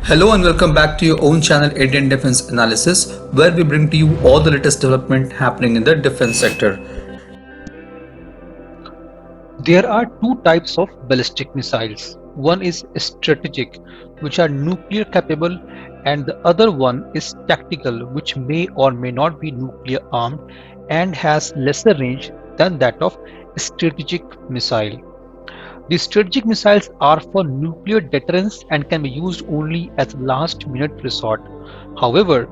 Hello and welcome back to your own channel Indian Defense Analysis, where we bring to you all the latest development happening in the defense sector. There are two types of ballistic missiles. One is strategic, which are nuclear capable, and the other one is tactical, which may or may not be nuclear armed and has lesser range than that of strategic missile. The strategic missiles are for nuclear deterrence and can be used only as a last minute resort. However,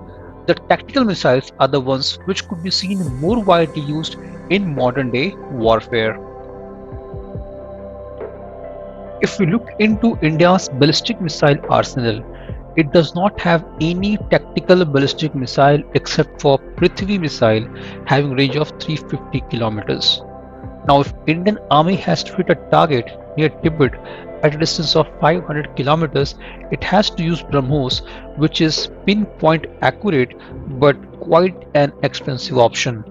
the tactical missiles are the ones which could be seen more widely used in modern day warfare. If we look into India's ballistic missile arsenal, it does not have any tactical ballistic missile except for Prithvi missile having range of 350 kilometers. Now if Indian Army has to hit a target near Tibet at a distance of 500 kilometers, it has to use BrahMos, which is pinpoint accurate but quite an expensive option.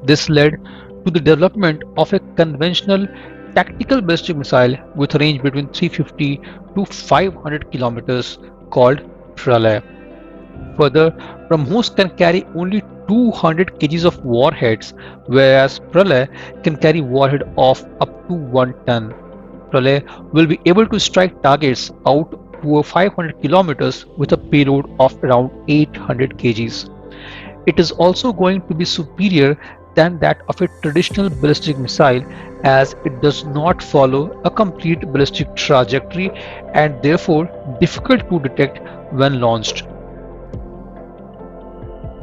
This led to the development of a conventional tactical ballistic missile with a range between 350 to 500 kilometers called Pralay. Further, BrahMos can carry only 200 kgs of warheads, whereas Pralay can carry warhead of up to 1 ton. Pralay will be able to strike targets out to 500 kilometers with a payload of around 800 kgs. It is also going to be superior than that of a traditional ballistic missile as it does not follow a complete ballistic trajectory and therefore difficult to detect when launched.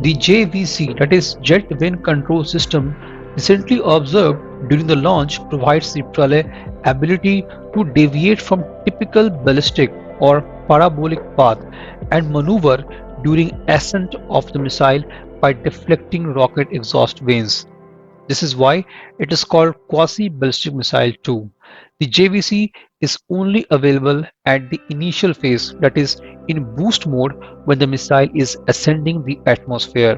The JVC, that is Jet Wind Control System, recently observed during the launch provides the Pralay ability to deviate from typical ballistic or parabolic path and maneuver during ascent of the missile by deflecting rocket exhaust vanes. This is why it is called quasi-ballistic missile 2. The JVC is only available at the initial phase, that is in boost mode when the missile is ascending the atmosphere.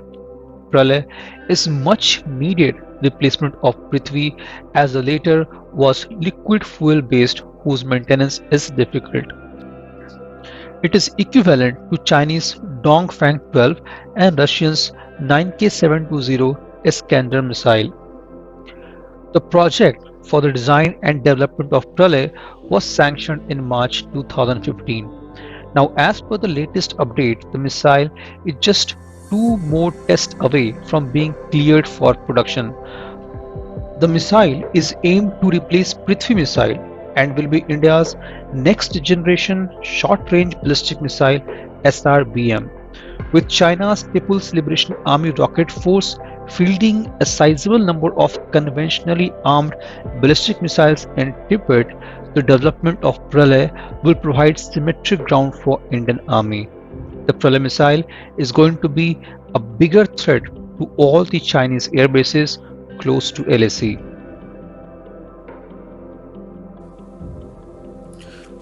Pralay is much needed replacement of Prithvi as the latter was liquid fuel based whose maintenance is difficult. It is equivalent to Chinese Dongfang 12 and Russians 9K720 Iskander missile. The project for the design and development of Pralay was sanctioned in March 2015. Now, as per the latest update, the missile is just two more tests away from being cleared for production. The missile is aimed to replace Prithvi missile and will be India's next generation short range ballistic missile SRBM, with China's People's Liberation Army Rocket Force fielding a sizable number of conventionally armed ballistic missiles in Tibet. The development of Pralay will provide symmetric ground for Indian Army. The Pralay missile is going to be a bigger threat to all the Chinese air bases close to LAC.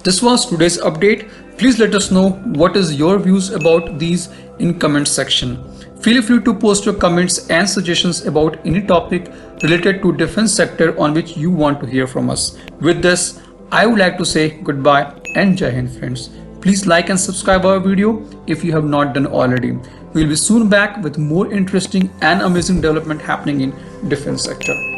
This was today's update. Please let us know what is your views about these in comment section. Feel free to post your comments and suggestions about any topic related to defense sector on which you want to hear from us. With this, I would like to say goodbye and Jai Hind friends. Please like and subscribe our video if you have not done already. We will be soon back with more interesting and amazing development happening in defense sector.